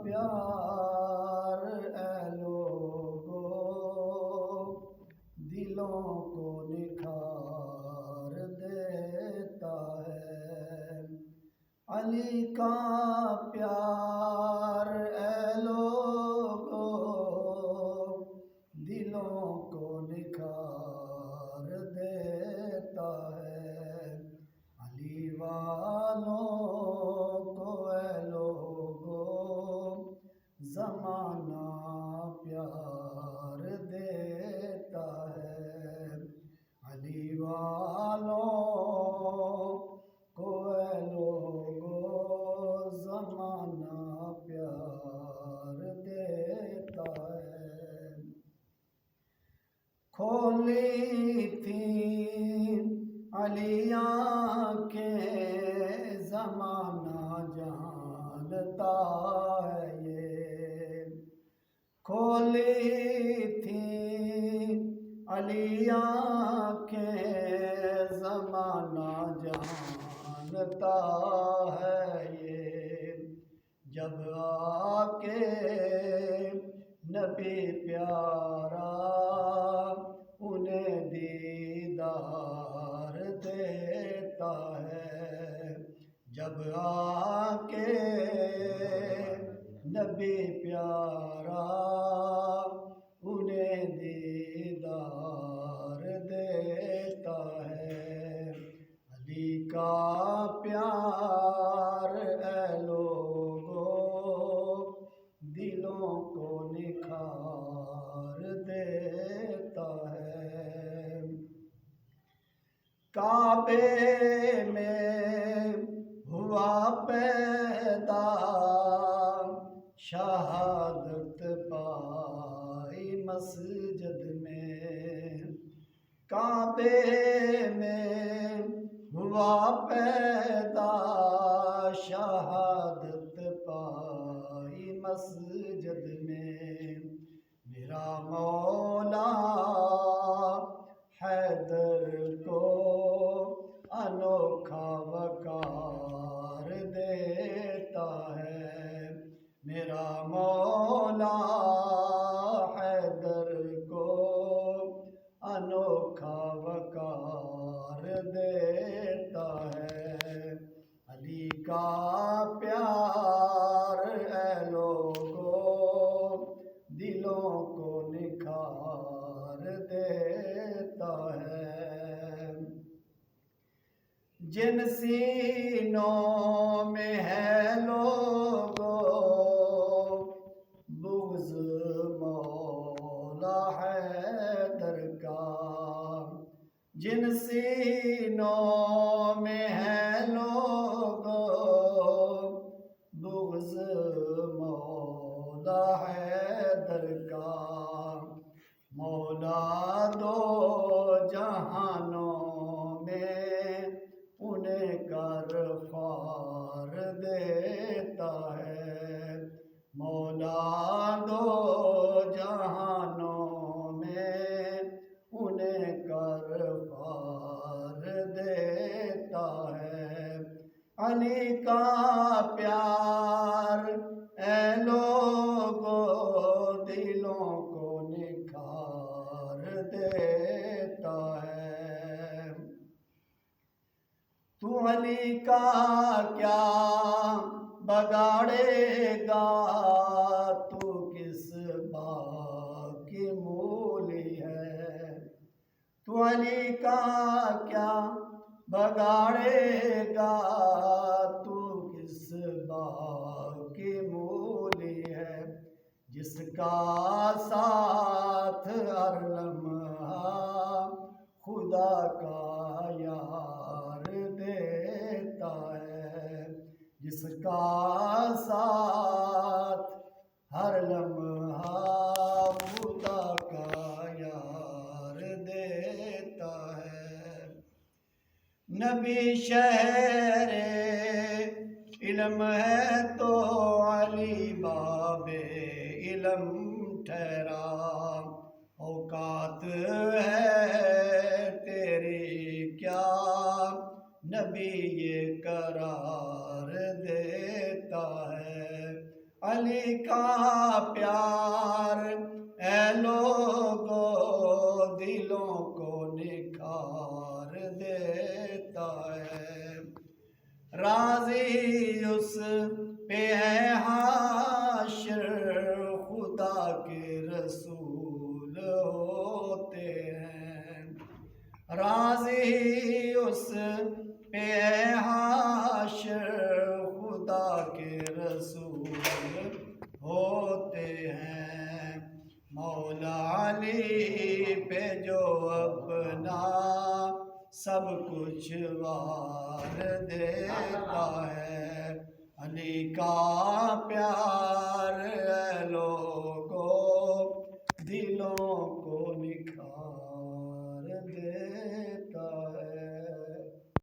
پیار اے لوگو دلوں کو نکھار دیتا ہے۔ علی کا پیار اے لوگو دلوں کو نکھار دیتا ہے۔ علی والوں کو اے لوگو زمانہ پیار دیتا ہے۔ علی والوں کو اے لوگو زمانہ پیار دیتا ہے۔ کھولی تھیں علی آنکھیں زمانہ جانتا ہے یہ۔ کھولی تھیں علی آنکھیں زمانہ جانتا ہے یہ۔ جب آ کے نبی پیارا انہیں دیدار دیتا ہے۔ جب آ کے نبی پیارا انہیں دیدار دیتا ہے۔ علی کا پیار اے لوگو دلوں کو نکھار دیتا ہے۔ کعبے میں ہوا پیدا شہادت پائی مسجد میں۔ کعبے میں ہوا پیدا شہادت پائی مسجد میں۔ میرا مولا حیدر کو انوکھا وقار دیتا ہے۔ میرا مولا حیدر کو انوکھا وقار دیتا ہے۔ علی کا پیار اے لوگو دلوں کو نکھار دیتا ہے۔ جن سینوں میں ہے لوگو بغض مولا حیدر کا۔ جن سینوں میں ہے لوگو بغض مولا حیدر کا۔ مولا دو جہانوں میں انہیں کر فار دیتا ہے۔ مولا دو جہانوں میں انہیں کر فار دیتا ہے۔ علی کا پیار اے لوگو دلوں کو نکھار دیتا ہے۔ تو علی کا کیا بگاڑے گا تو کس باغ کی مولی ہے۔ تو علی کا کیا بگاڑے گا تو کس باغ کی مولی ہے۔ جس کا ساتھ ہر لمحہ خدا کا یار دیتا ہے۔ جس کا ساتھ ہر لمحہ خدا کا یار دیتا ہے۔ نبی شہر علم ہے تو علی باب علم ٹھہرا۔ اوقات ہے تیری کیا نبی یہ قرار دیتا ہے۔ علی کا پیار اے لوگو دلوں کو نکھار دیتا ہے، راضی اس پہ ہے حاشر خدا کے رسول ہوتے ہیں، راضی اس پہ ہے حاشر خدا کے رسول ہوتے ہیں، مولا علی پہ جو اپنا سب کچھ وار دیتا ہے، علی کا پیار اے لوگ